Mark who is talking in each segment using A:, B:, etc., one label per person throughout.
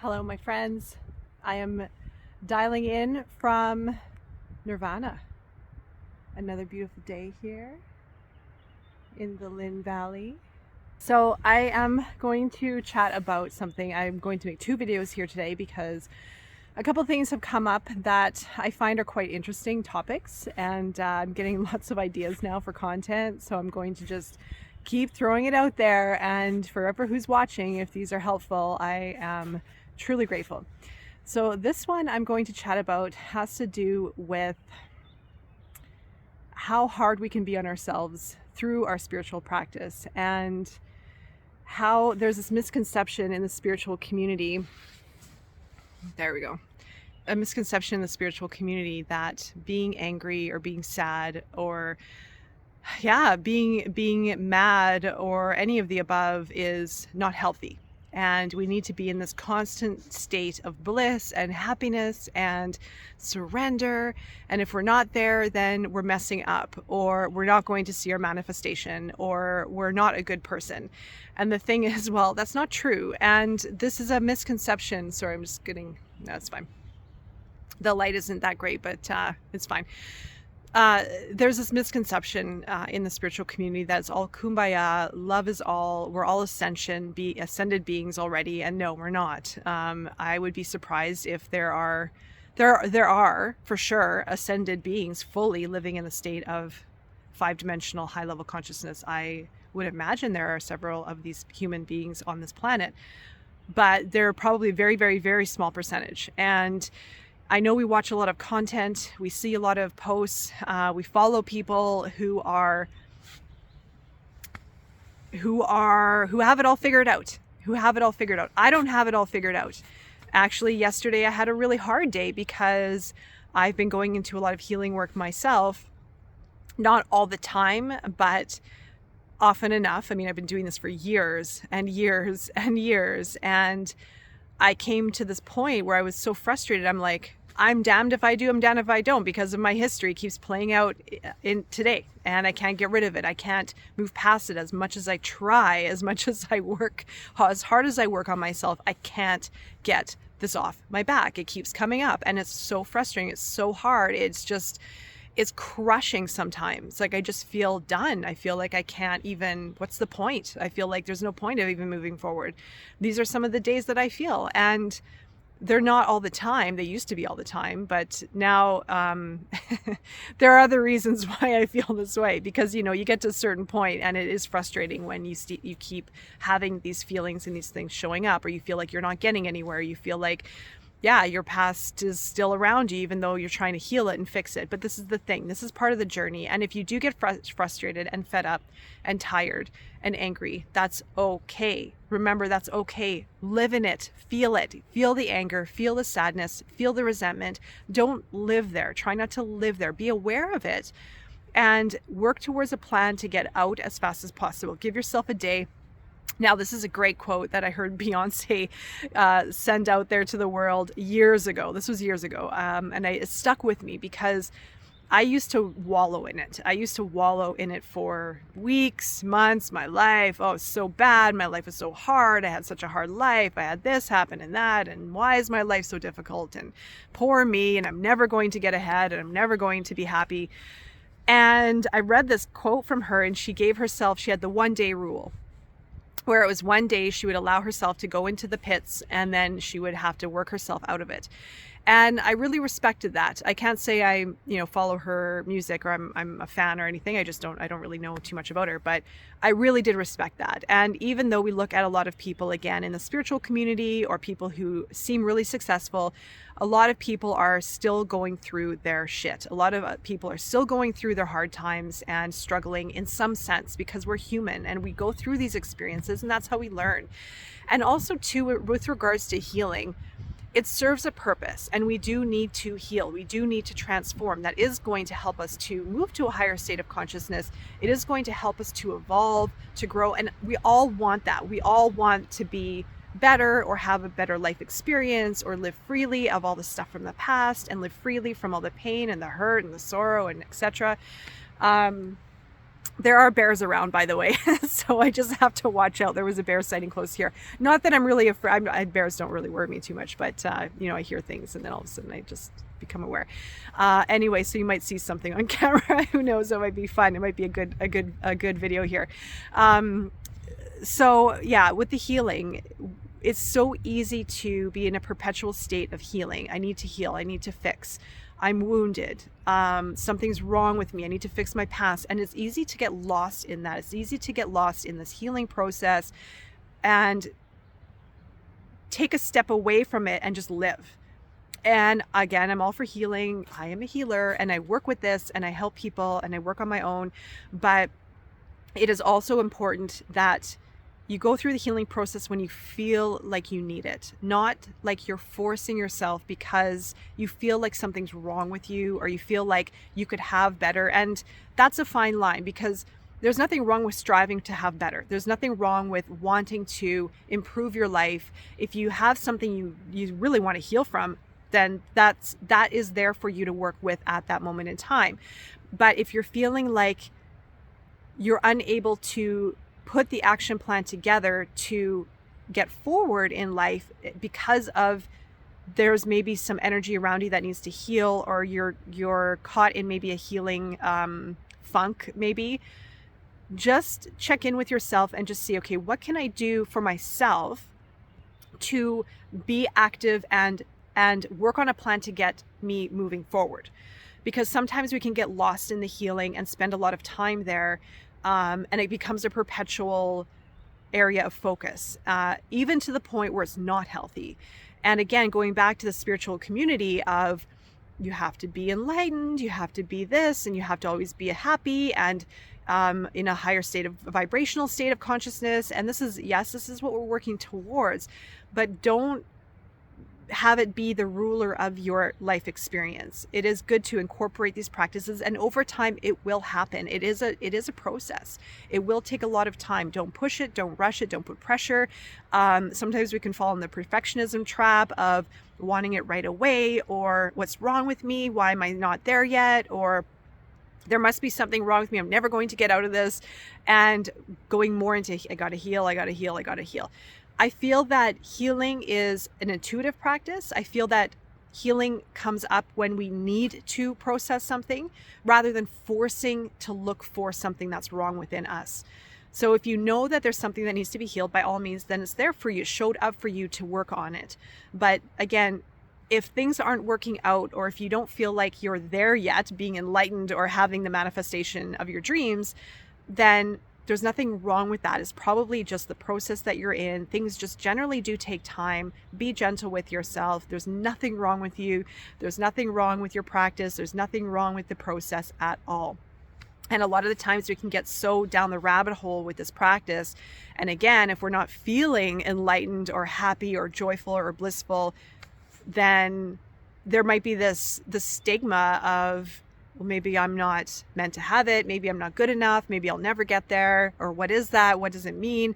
A: Hello, my friends. I am dialing in from Nirvana. Another beautiful day here in the Lynn Valley. So, I am going to chat about something. I'm going to make two videos here today because a couple things have come up that I find are quite interesting topics, and I'm getting lots of ideas now for content. So, I'm going to just keep throwing it out there. And for whoever who's watching, if these are helpful, I am truly grateful. So this one I'm going to chat about has to do with how hard we can be on ourselves through our spiritual practice, and how there's this misconception in the spiritual community. There we go. A misconception in the spiritual community that being angry or being sad or being mad or any of the above is not healthy. And we need to be in this constant state of bliss and happiness and surrender. And if we're not there, then we're messing up, or we're not going to see our manifestation, or we're not a good person. And the thing is, well, that's not true. And this is a misconception. Sorry, I'm just getting, that's fine. The light isn't that great, but it's fine. There's this misconception in the spiritual community that it's all kumbaya, love is all, we're all ascension, ascended beings already, and no, we're not. I would be surprised if there are for sure ascended beings fully living in the state of five-dimensional high-level consciousness. I would imagine there are several of these human beings on this planet, but they're probably a very, very, very small percentage. And I know we watch a lot of content, we see a lot of posts, we follow people who have it all figured out, I don't have it all figured out. Actually, yesterday I had a really hard day because I've been going into a lot of healing work myself, not all the time, but often enough. I mean, I've been doing this for years and years and years, and I came to this point where I was so frustrated. I'm like, I'm damned if I do, I'm damned if I don't, because of my history keeps playing out in today, and I can't get rid of it. I can't move past it. As much as I try, as much as I work, as hard as I work on myself, I can't get this off my back. It keeps coming up, and it's so frustrating. It's so hard. It's crushing sometimes. Like, I just feel done. I feel like I can't even, what's the point? I feel like there's no point of even moving forward. These are some of the days that I feel, and they're not all the time. They used to be all the time, but now there are other reasons why I feel this way, because, you get to a certain point and it is frustrating when you keep having these feelings and these things showing up, or you feel like you're not getting anywhere. You feel like, yeah, your past is still around you, even though you're trying to heal it and fix it. But this is the thing. This is part of the journey. And if you do get frustrated and fed up and tired and angry, that's okay. Remember, that's okay. Live in it. Feel it. Feel the anger. Feel the sadness. Feel the resentment. Don't live there. Try not to live there. Be aware of it and work towards a plan to get out as fast as possible. Give yourself a day. Now, this is a great quote that I heard Beyonce send out there to the world years ago. This was years ago. And it stuck with me because I used to wallow in it. I used to wallow in it for weeks, months, my life. Oh, it's so bad. My life was so hard. I had such a hard life. I had this happen and that. And why is my life so difficult? And poor me. And I'm never going to get ahead. And I'm never going to be happy. And I read this quote from her, and she had the 1-day rule, where it was one day she would allow herself to go into the pits, and then she would have to work herself out of it. And I really respected that. I can't say I, follow her music, or I'm a fan or anything. I don't really know too much about her, but I really did respect that. And even though we look at a lot of people, again, in the spiritual community, or people who seem really successful, a lot of people are still going through their shit. A lot of people are still going through their hard times and struggling in some sense, because we're human and we go through these experiences, and that's how we learn. And also too, with regards to healing, it serves a purpose, and we do need to heal. We do need to transform. That is going to help us to move to a higher state of consciousness. It is going to help us to evolve, to grow. And we all want that. We all want to be better, or have a better life experience, or live freely of all the stuff from the past, and live freely from all the pain and the hurt and the sorrow and etc. There are bears around, by the way, so I just have to watch out. There was a bear sighting close here. Not that I'm really afraid. Bears don't really worry me too much, but I hear things and then all of a sudden I just become aware. Anyway, so you might see something on camera. Who knows? It might be fun. It might be a good video here. So yeah, with the healing, it's so easy to be in a perpetual state of healing. I need to heal. I need to fix. I'm wounded. Something's wrong with me. I need to fix my past. And it's easy to get lost in that. It's easy to get lost in this healing process and take a step away from it and just live. And again, I'm all for healing. I am a healer and I work with this and I help people and I work on my own. But it is also important that you go through the healing process when you feel like you need it, not like you're forcing yourself because you feel like something's wrong with you or you feel like you could have better. And that's a fine line, because there's nothing wrong with striving to have better. There's nothing wrong with wanting to improve your life. If you have something you really want to heal from, then that is there for you to work with at that moment in time. But if you're feeling like you're unable to put the action plan together to get forward in life because of there's maybe some energy around you that needs to heal, or you're caught in maybe a healing funk, maybe just check in with yourself and just see, okay, what can I do for myself to be active and work on a plan to get me moving forward? Because sometimes we can get lost in the healing and spend a lot of time there. And it becomes a perpetual area of focus, even to the point where it's not healthy. And again, going back to the spiritual community of you have to be enlightened, you have to be this, and you have to always be happy and in a higher vibrational state of consciousness. And this is what we're working towards, but don't have it be the ruler of your life experience. It is good to incorporate these practices, and over time it will happen. It is a process. It will take a lot of time. Don't push it, don't rush it, don't put pressure. Sometimes we can fall in the perfectionism trap of wanting it right away, or what's wrong with me? Why am I not there yet? Or there must be something wrong with me. I'm never going to get out of this. And going more into, I gotta heal. I feel that healing is an intuitive practice. I feel that healing comes up when we need to process something rather than forcing to look for something that's wrong within us. So if you know that there's something that needs to be healed, by all means, then it's there for you, showed up for you to work on it. But again, if things aren't working out, or if you don't feel like you're there yet, being enlightened or having the manifestation of your dreams, then there's nothing wrong with that. It's probably just the process that you're in. Things just generally do take time. Be gentle with yourself. There's nothing wrong with you. There's nothing wrong with your practice. There's nothing wrong with the process at all. And a lot of the times we can get so down the rabbit hole with this practice. And again, if we're not feeling enlightened or happy or joyful or blissful, then there might be the stigma of, well, maybe I'm not meant to have it. Maybe I'm not good enough. Maybe I'll never get there. Or what is that? What does it mean?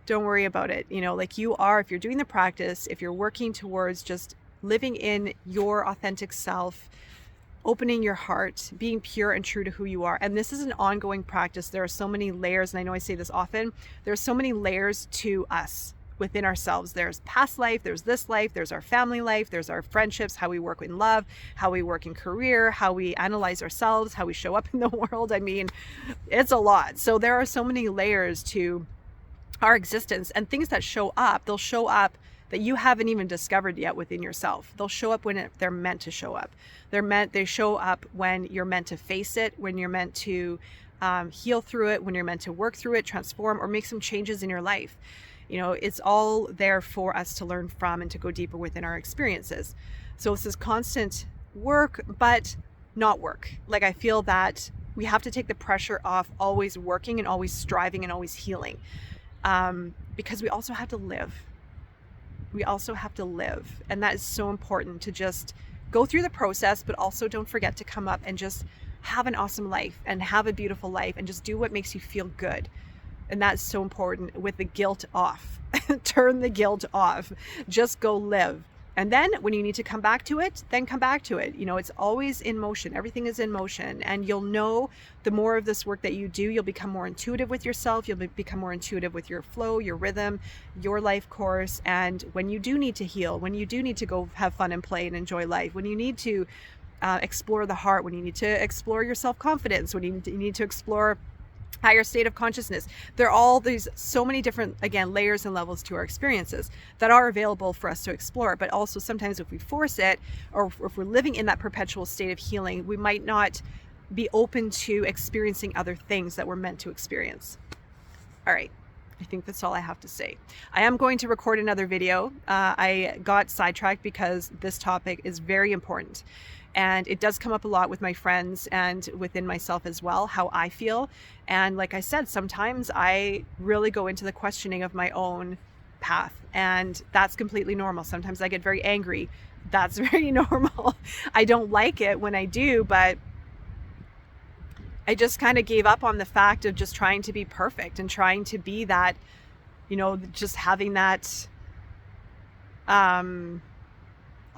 A: Don't worry about it. Like you are, if you're doing the practice, if you're working towards just living in your authentic self, opening your heart, being pure and true to who you are. And this is an ongoing practice. There are so many layers. And I know I say this often. There are so many layers to us within ourselves. There's past life, there's this life, there's our family life, there's our friendships, how we work in love, how we work in career, how we analyze ourselves, how we show up in the world. I mean, it's a lot. So there are so many layers to our existence, and things that show up, they'll show up that you haven't even discovered yet within yourself. They'll show up when they're meant to show up. They show up when you're meant to face it, when you're meant to heal through it, when you're meant to work through it, transform, or make some changes in your life. It's all there for us to learn from and to go deeper within our experiences. So this is constant work, but not work. Like, I feel that we have to take the pressure off always working and always striving and always healing, because we also have to live. And that is so important, to just go through the process, but also don't forget to come up and just have an awesome life and have a beautiful life and just do what makes you feel good. And that's so important, with the guilt off. Turn the guilt off. Just go live. And then when you need to come back to it, then come back to it. You know, it's always in motion. Everything is in motion. And you'll know the more of this work that you do, you'll become more intuitive with yourself. You'll become more intuitive with your flow, your rhythm, your life course. And when you do need to heal, when you do need to go have fun and play and enjoy life, when you need to explore the heart, when you need to explore your self-confidence, when you need to explore higher state of consciousness. There are all these so many different, again, layers and levels to our experiences that are available for us to explore. But also sometimes if we force it, or if we're living in that perpetual state of healing, we might not be open to experiencing other things that we're meant to experience. All right. I think that's all I have to say. I am going to record another video. I got sidetracked because this topic is very important. And it does come up a lot with my friends and within myself as well, how I feel. And like I said, sometimes I really go into the questioning of my own path, and that's completely normal. Sometimes I get very angry. That's very normal. I don't like it when I do, but I just kind of gave up on the fact of just trying to be perfect and trying to be that, you know, just having that,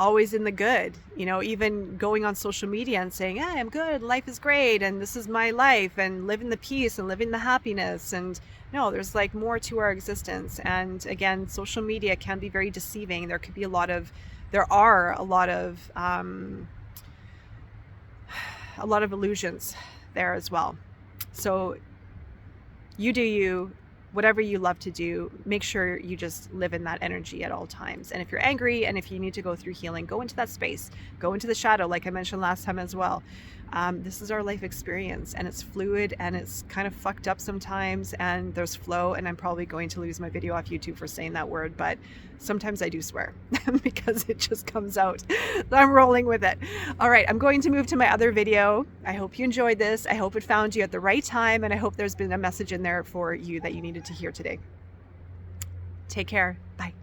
A: always in the good, you know, even going on social media and saying, hey, I'm good, life is great, and this is my life, and living the peace and living the happiness. And no, there's like more to our existence. And again, social media can be very deceiving. There are a lot of illusions there as well. So you do you. Whatever you love to do, make sure you just live in that energy at all times. And if you're angry and if you need to go through healing, go into that space, go into the shadow, like I mentioned last time as well. This is our life experience, and it's fluid, and it's kind of fucked up sometimes, and there's flow. And I'm probably going to lose my video off YouTube for saying that word, but sometimes I do swear because it just comes out. I'm rolling with it. All right, I'm going to move to my other video. I hope you enjoyed this. I hope it found you at the right time, and I hope there's been a message in there for you that you needed to hear today. Take care. Bye.